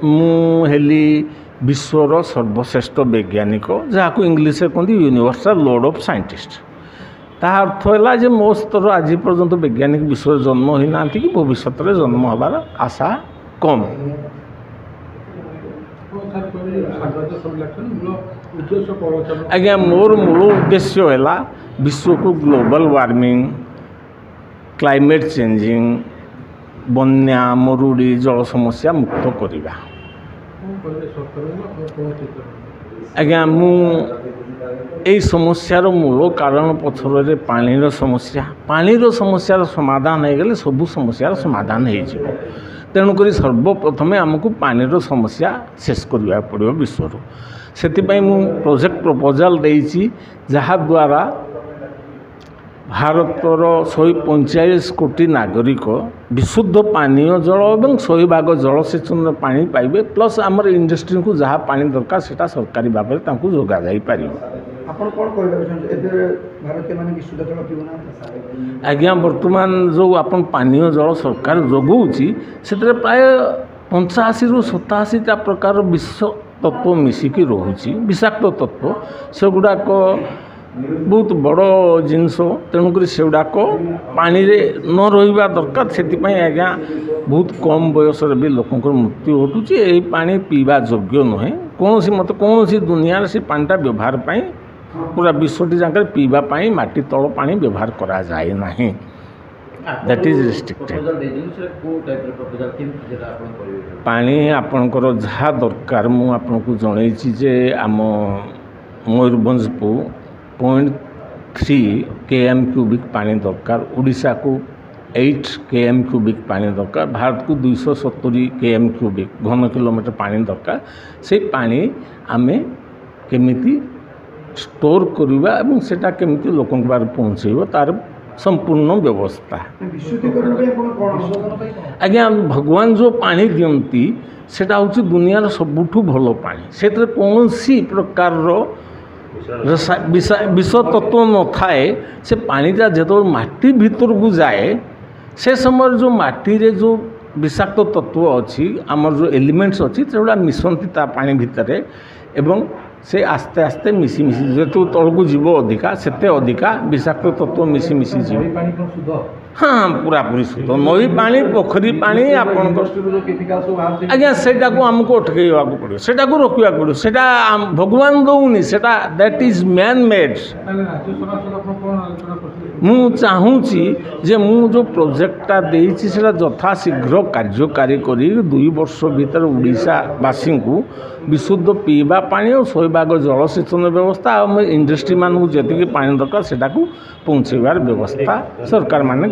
Heli विश्वर सर्वश्रेष्ठ वैज्ञानिक जहाँ इंग्लीश कहते यूनिवर्सल लॉर्ड ऑफ साइंटिस्ट। ता अर्थ है जे मो स्तर आज पर्यंत वैज्ञानिक विश्व जन्म होई ना कि भविष्य में जन्म हबार आशा कम। आज्ञा मोर मूल उद्देश्य है विश्व को ग्लोबल वार्मिंग, क्लाइमेट चेंजिंग, बन्या मरुड़ी जल समस्या मुक्त करवा। आज्ञा मु यही समस्यार मूल कारण पथर पानीर समस्यार समाधान हो गले सबू समस्यार समाधान हो। तेणुक सर्वप्रथमे आमको पानीर समस्या शेष करने पड़ो विश्व से प्रोजेक्ट प्रपोजाल देती जहाँ द्वारा भारतर 145 कोटी नागरिक विशुद्ध पानीय जल और 100 भाग जलसेचन पानी पाइबे प्लस आमर इंडस्ट्री को जहाँ पानी दरकार से सरकारी भाव में जोगा जाई पार। आज्ञा बर्तमान जो आपन पानीय जल सरकार जोगाऊँगी से प्राय 85 ରୁ 87टा प्रकार विष तत्व मिसिकी रोचे विषाक्त तत्व से गुड़ाक बहुत बड़ जिनस। तेणुक से गुड़ाक पानी न रहा दरकार से आज्ञा बहुत कम बयस भी लोक मृत्यु घटुची। यही पानी पीवा योग्य नुहे कौन मत कौन दुनिया से पानीटा व्यवहार पाई पूरा विश्वटी जाकर पीवा पाई माटी तल पानी व्यवहार करा जाए नहीं। That is restricted. पानी आपणकर जहाँ दरकार मु आपको जनईची जे आम मयूरभंज को 0.3 km क्यूबिक पानी दरकार, उड़ीसा को 8 km क्यूबिक पानी दरकार, भारत को 270 km क्यूबिक घन किलोमीटर पानी दरकार। से पानी आमे केमिति स्टोर करवा और सेटा केमिति लोक पहुँचेब तार संपूर्ण व्यवस्था। आज्ञा भगवान जो पानी दियंती सेटा होची दुनियार सबुठु भल पानी। से कौन सी प्रकार विष तत्व न थाए से पानीटा जो माटी भीतर को जाए से समय जो माटी रे जो विषाक्त तत्व अच्छी आमर जो एलिमेंट्स अच्छी से मिसंती ता पानी भितर एवं से आस्ते आस्ते मिसी मिसी जो तलू जीव अधिका से अधिका विषाक्त तत्व मिसी मिसी जीव। हाँ पूरा पूरी शुद्ध नई पानी पोखरी पानी आपण आज्ञा सेटा को आमको अटकैवा पड़ो सेटा को रोकवा पड़ो सेटा भगवान दौनी सेटा दैट इज मैन मेड। मु चाहूँगी जे मु जो प्रोजेक्टा देइछि सेटा यथाशीघ्र कार्यकारी करी 2 वर्ष भीतर ओडिशावासी को विशुद्ध पीवा पानी और 100 भाग जलसेचन व्यवस्था और इंडस्ट्री मानू जी पानी दरकार से पहुँचेबार व्यवस्था सरकार माने